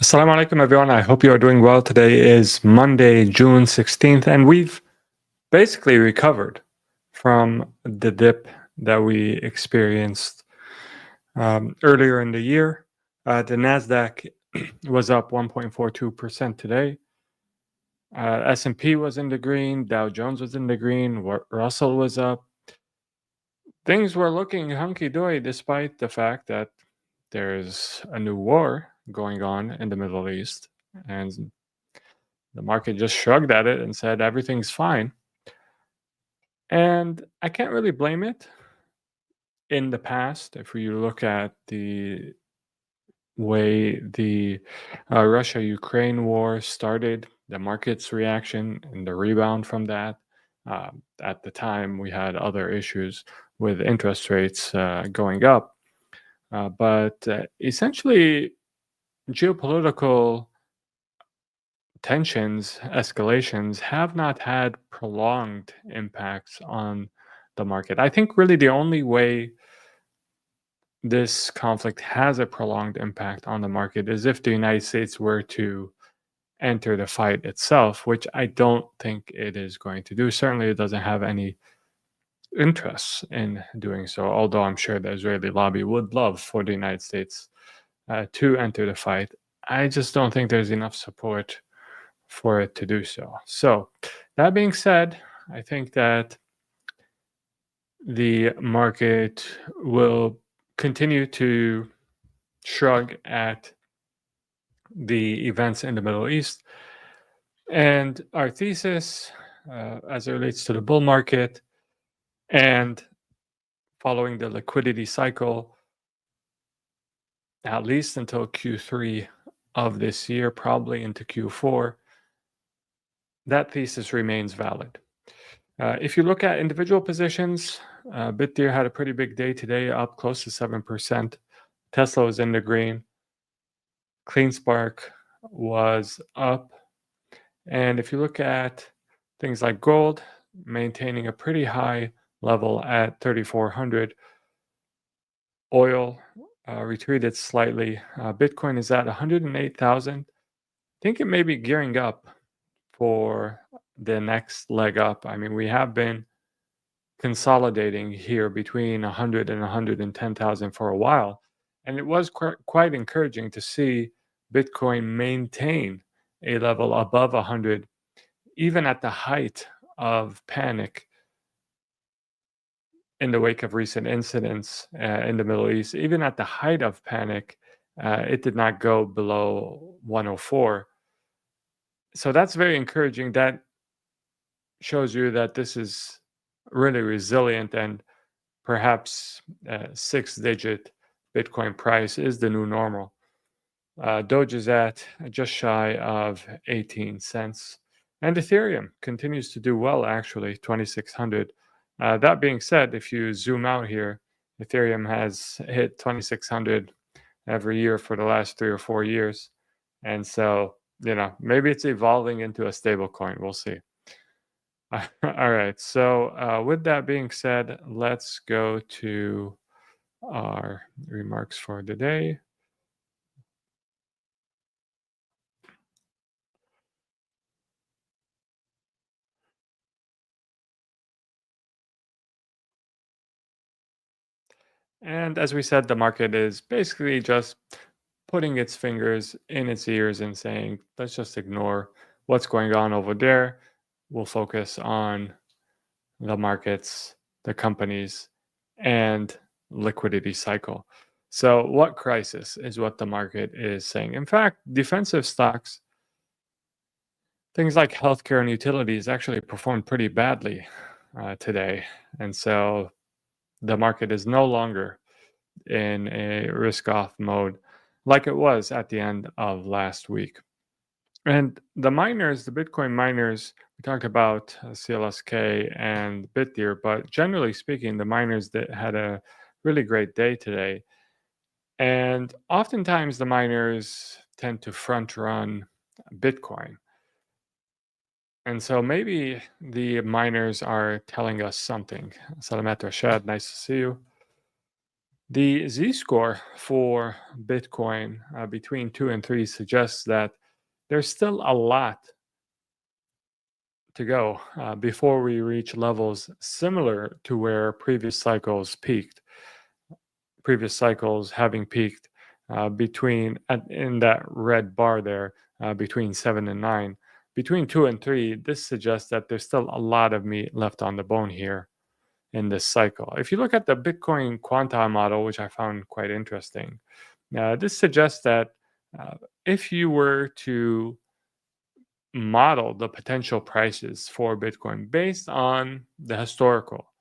Assalamu alaikum, everyone. I hope you are doing well. Today is Monday, June 16th, and we've basically recovered from the dip that we experienced earlier in the year. The NASDAQ was up 1.42% today. S&P was in the green. Dow Jones was in the green. Russell was up. Things were looking hunky-dory despite the fact that there's a new war going on in the Middle East. And the market just shrugged at it and said everything's fine. And I can't really blame it. In the past, if you look at the way the Russia-Ukraine war started, the market's reaction and the rebound from that, at the time we had other issues with interest rates going up. But essentially, geopolitical tensions, escalations have not had prolonged impacts on the market. I think really the only way this conflict has a prolonged impact on the market is if the United States were to enter the fight itself, which I don't think it is going to do. Certainly, it doesn't have any interests in doing so, although I'm sure the Israeli lobby would love for the United States to enter the fight. I just don't think there's enough support for it to do so. So, that being said, I think that the market will continue to shrug at the events in the Middle East. And our thesis, as it relates to the bull market and following the liquidity cycle, at least until Q3 of this year, probably into Q4, that thesis remains valid. If you look at individual positions, Bitdeer had a pretty big day today, up close to 7%. Tesla was in the green. CleanSpark was up. And if you look at things like gold, maintaining a pretty high level at 3,400. Oil retreated slightly. Bitcoin is at 108,000. I think it may be gearing up for the next leg up. I mean, we have been consolidating here between 100 and 110,000 for a while. And it was quite encouraging to see Bitcoin maintain a level above 100, even at the height of panic in the wake of recent incidents in the Middle East. Even at the height of panic, it did not go below 104. So that's very encouraging. That shows you that this is really resilient, and perhaps 6-digit Bitcoin price is the new normal. Doge is at just shy of 18 cents. And Ethereum continues to do well, actually, 2,600. That being said, if you zoom out here, Ethereum has hit 2,600 every year for the last 3 or 4 years. And so, maybe it's evolving into a stable coin. We'll see. All right. So with that being said, let's go to our remarks for the day. And as we said, the market is basically just putting its fingers in its ears and saying, let's just ignore what's going on over there. We'll focus on the markets, the companies, and liquidity cycle. So what crisis is what the market is saying? In fact, defensive stocks, things like healthcare and utilities actually performed pretty badly today. And so the market is no longer in a risk-off mode like it was at the end of last week. And the miners, the Bitcoin miners, we talked about CLSK and Bitdeer, but generally speaking, the miners that had a really great day today. And oftentimes the miners tend to front run Bitcoin. And so maybe the miners are telling us something. Salamat Rashad, nice to see you. The Z score for Bitcoin between 2 and 3 suggests that there's still a lot to go before we reach levels similar to where previous cycles peaked. Previous cycles having peaked in that red bar there between 7 and 9. Between 2 and 3, this suggests that there's still a lot of meat left on the bone here in this cycle. If you look at the Bitcoin quantile model, which I found quite interesting, this suggests that uh, if you were to model the potential prices for Bitcoin based on the historical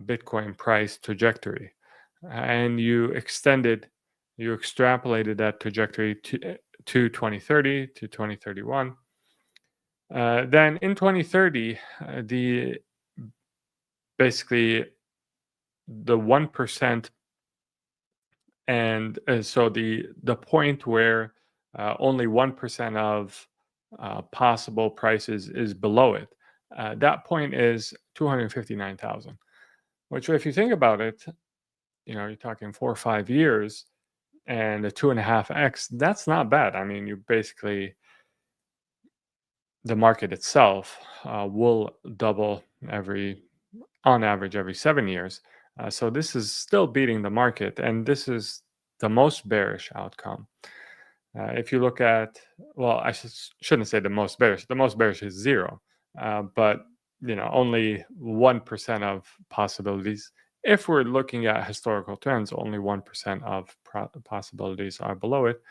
Bitcoin price trajectory, and you extrapolated that trajectory to 2030 to 2031, then in 2030, the basically the 1%, and so the point where only 1% of possible prices is below it, that point is 259,000, which, if you think about it, you're talking 4 or 5 years, and a 2.5x, that's not bad. I mean, you basically, the market itself will double on average every 7 years. So this is still beating the market, and this is the most bearish outcome. If you look at, well, I shouldn't say the most bearish. The most bearish is zero, but only 1% of possibilities. If we're looking at historical trends, only 1% of possibilities are below it.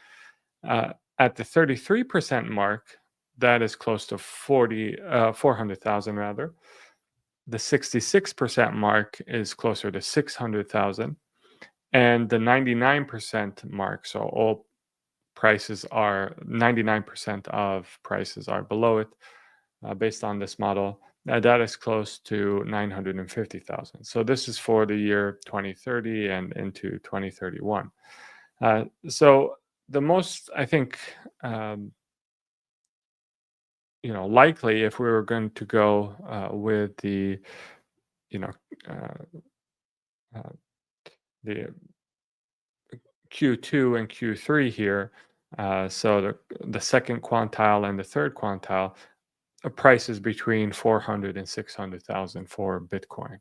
At the 33% mark, that is close to 400,000 rather. The 66% mark is closer to 600,000, and the 99% mark, so all prices are 99% of prices are below it, based on this model. That is close to 950,000. So this is for the year 2030 and into 2031. So the most, I think, likely, if we were going to go with the, uh, uh, the Q2 and Q3 here, so the second quantile and the third quantile, prices between 400 and 600,000 for Bitcoin.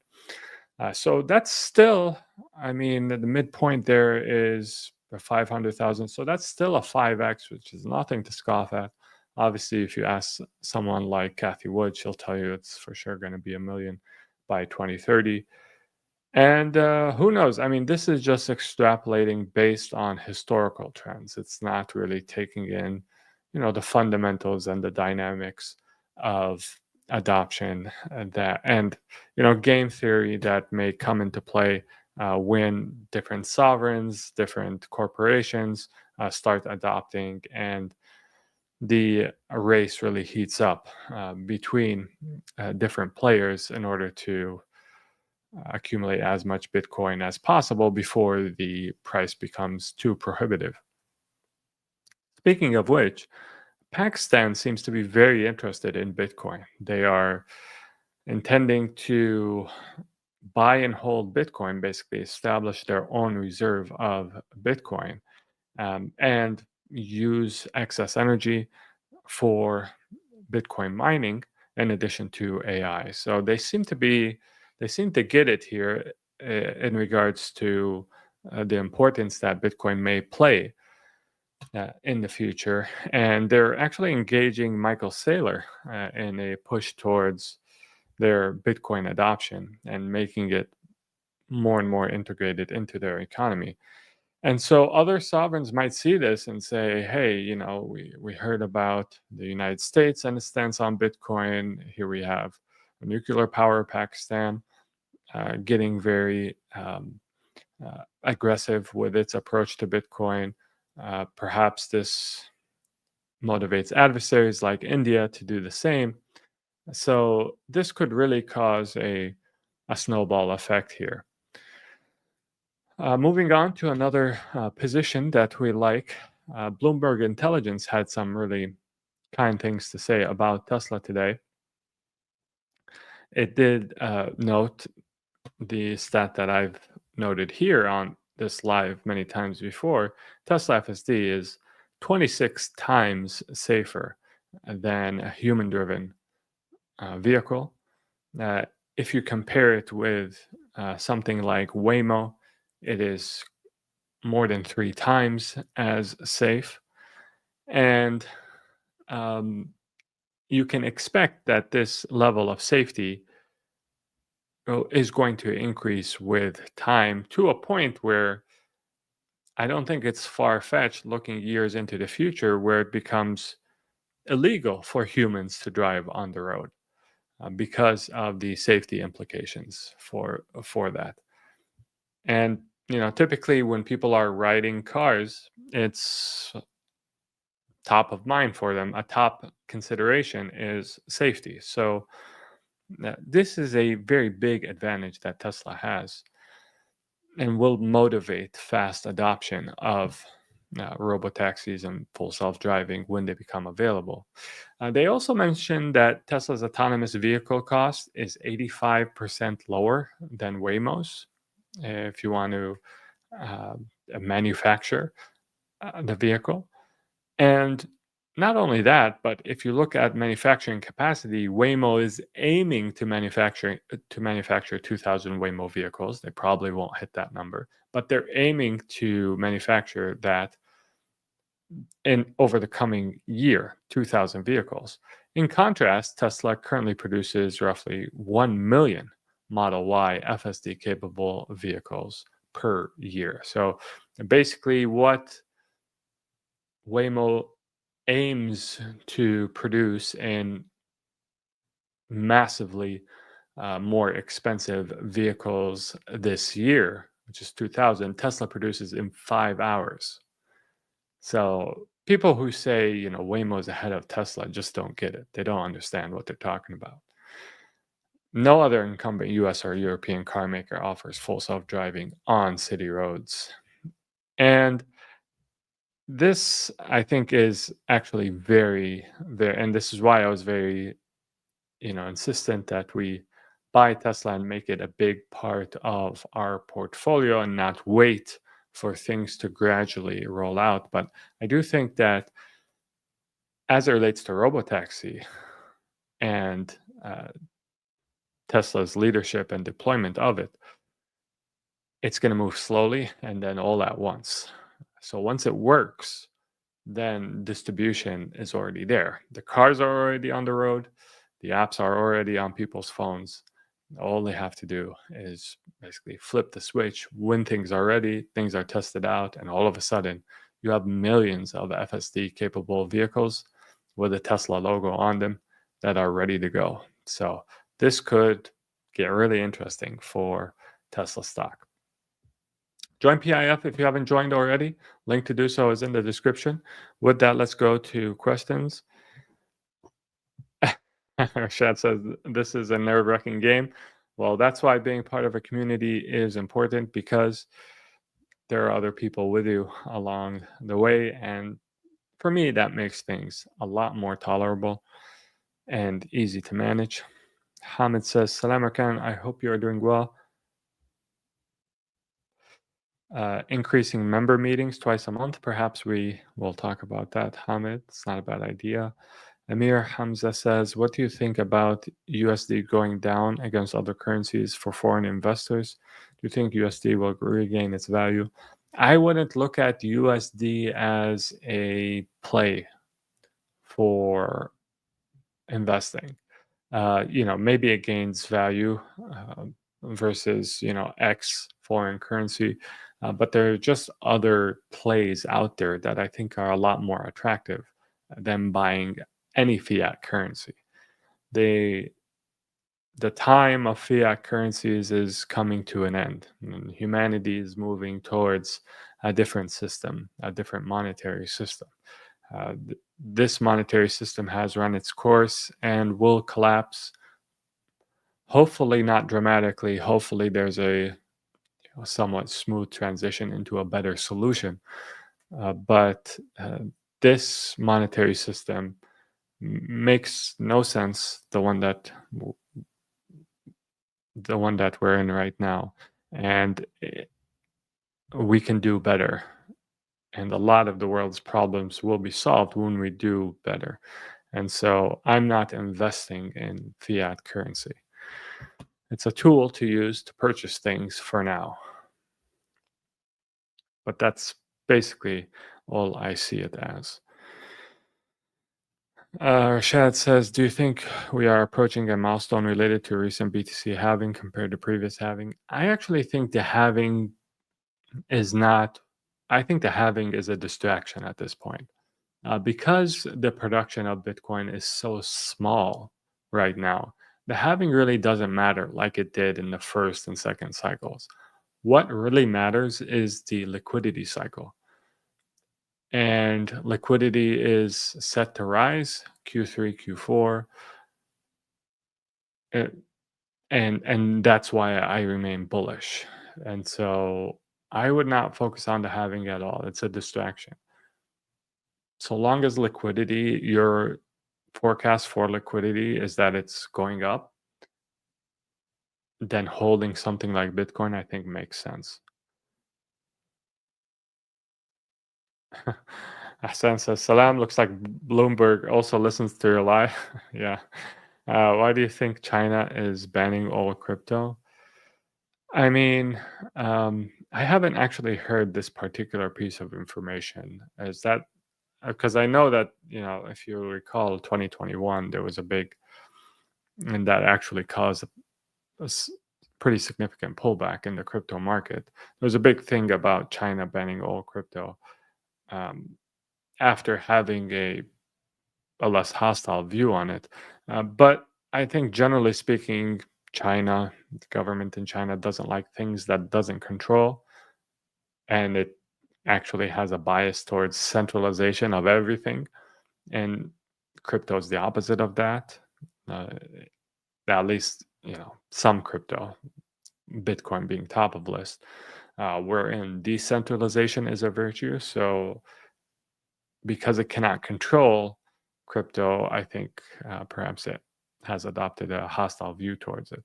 So that's still, I mean, the midpoint there is 500,000. So that's still a 5x, which is nothing to scoff at. Obviously, if you ask someone like Kathy Wood, she'll tell you it's for sure going to be 1 million by 2030. And who knows? I mean, this is just extrapolating based on historical trends. It's not really taking in, the fundamentals and the dynamics of adoption, and game theory that may come into play when different sovereigns, different corporations start adopting, and the race really heats up between different players in order to accumulate as much Bitcoin as possible before the price becomes too prohibitive. Speaking of which, Pakistan seems to be very interested in Bitcoin. They are intending to buy and hold Bitcoin, basically establish their own reserve of Bitcoin, and use excess energy for Bitcoin mining in addition to AI. So they seem to get it here in regards to the importance that Bitcoin may play in the future. And they're actually engaging Michael Saylor in a push towards their Bitcoin adoption and making it more and more integrated into their economy. And so other sovereigns might see this and say, hey, we heard about the United States and its stance on Bitcoin. Here we have a nuclear power, Pakistan, getting very aggressive with its approach to Bitcoin. Perhaps this motivates adversaries like India to do the same. So this could really cause a snowball effect here. Moving on to another position that we like, Bloomberg Intelligence had some really kind things to say about Tesla today. It did note the stat that I've noted here on this live many times before, Tesla FSD is 26 times safer than a human-driven vehicle. If you compare it with something like Waymo, it is more than 3 times as safe. And you can expect that this level of safety is going to increase with time to a point where I don't think it's far-fetched looking years into the future where it becomes illegal for humans to drive on the road because of the safety implications for that. And typically when people are riding cars, it's top of mind for them. A top consideration is safety. So this is a very big advantage that Tesla has and will motivate fast adoption of robotaxis and full self-driving when they become available. They also mentioned that Tesla's autonomous vehicle cost is 85% lower than Waymo's if you want to manufacture the vehicle. And not only that, but if you look at manufacturing capacity, Waymo is aiming to manufacture 2,000 Waymo vehicles. They probably won't hit that number, but they're aiming to manufacture that in over the coming year, 2,000 vehicles. In contrast, Tesla currently produces roughly 1 million Model Y FSD capable vehicles per year. So basically, what Waymo aims to produce in massively more expensive vehicles this year, which is 2,000, Tesla produces in 5 hours. So people who say, Waymo is ahead of Tesla just don't get it. They don't understand what they're talking about. No other incumbent US or European car maker offers full self-driving on city roads. And this, I think, is actually very, very, and this is why I was very, insistent that we buy Tesla and make it a big part of our portfolio and not wait for things to gradually roll out. But I do think that as it relates to robotaxi and Tesla's leadership and deployment of it, it's going to move slowly and then all at once. So once it works, then distribution is already there. The cars are already on the road. The apps are already on people's phones. All they have to do is basically flip the switch when things are ready, things are tested out, and all of a sudden you have millions of FSD capable vehicles with a Tesla logo on them that are ready to go. So this could get really interesting for Tesla stock. Join PIF if you haven't joined already. Link to do so is in the description. With that, let's go to questions. Shad says, this is a nerve-wracking game. Well, that's why being part of a community is important, because there are other people with you along the way. And for me, that makes things a lot more tolerable and easy to manage. Hamid says, Salam Rakaan, I hope you are doing well. Increasing member meetings twice a month. Perhaps we will talk about that, Hamid. It's not a bad idea. Amir Hamza says, what do you think about USD going down against other currencies for foreign investors? Do you think USD will regain its value? I wouldn't look at USD as a play for investing. Maybe it gains value versus, X foreign currency. But there are just other plays out there that I think are a lot more attractive than buying any fiat currency. The time of fiat currencies is coming to an end. And humanity is moving towards a different system, a different monetary system. This monetary system has run its course and will collapse. Hopefully not dramatically. Hopefully there's a somewhat smooth transition into a better solution. But this monetary system makes no sense, the one that we're in right now. And we can do better. And a lot of the world's problems will be solved when we do better. And so I'm not investing in fiat currency. It's a tool to use to purchase things for now. But that's basically all I see it as. Rashad says, do you think we are approaching a milestone related to recent BTC halving compared to previous halving? I actually think the halving is not, I think the halving is a distraction at this point. Because the production of Bitcoin is so small right now, the halving really doesn't matter like it did in the first and second cycles. What really matters is the liquidity cycle. And liquidity is set to rise Q3, Q4. uh, and that's why I remain bullish. And so I would not focus on the halving at all. It's a distraction. So long as liquidity, your forecast for liquidity is that it's going up, then holding something like Bitcoin, I think makes sense. Hassan says, Salam, looks like Bloomberg also listens to your lie. Yeah. Why do you think China is banning all crypto? I mean, I haven't actually heard this particular piece of information. Is that because I know that, if you recall 2021, there was a big, and that actually caused a pretty significant pullback in the crypto market. There was a big thing about China banning all crypto um, after having a less hostile view on it. But I think generally speaking, China, the government in China doesn't like things that doesn't control, and it actually has a bias towards centralization of everything. And crypto is the opposite of that. Uh, at least, some crypto, Bitcoin being top of list, wherein decentralization is a virtue. So because it cannot control crypto, I think perhaps it has adopted a hostile view towards it.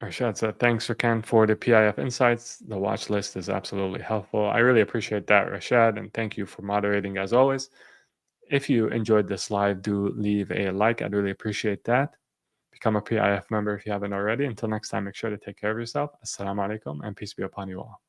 Rashad said, thanks, Rakaan, for the PIF insights. The watch list is absolutely helpful. I really appreciate that, Rashad, and thank you for moderating as always. If you enjoyed this live, do leave a like. I'd really appreciate that. Become a PIF member if you haven't already. Until next time, make sure to take care of yourself. Assalamu alaikum, and peace be upon you all.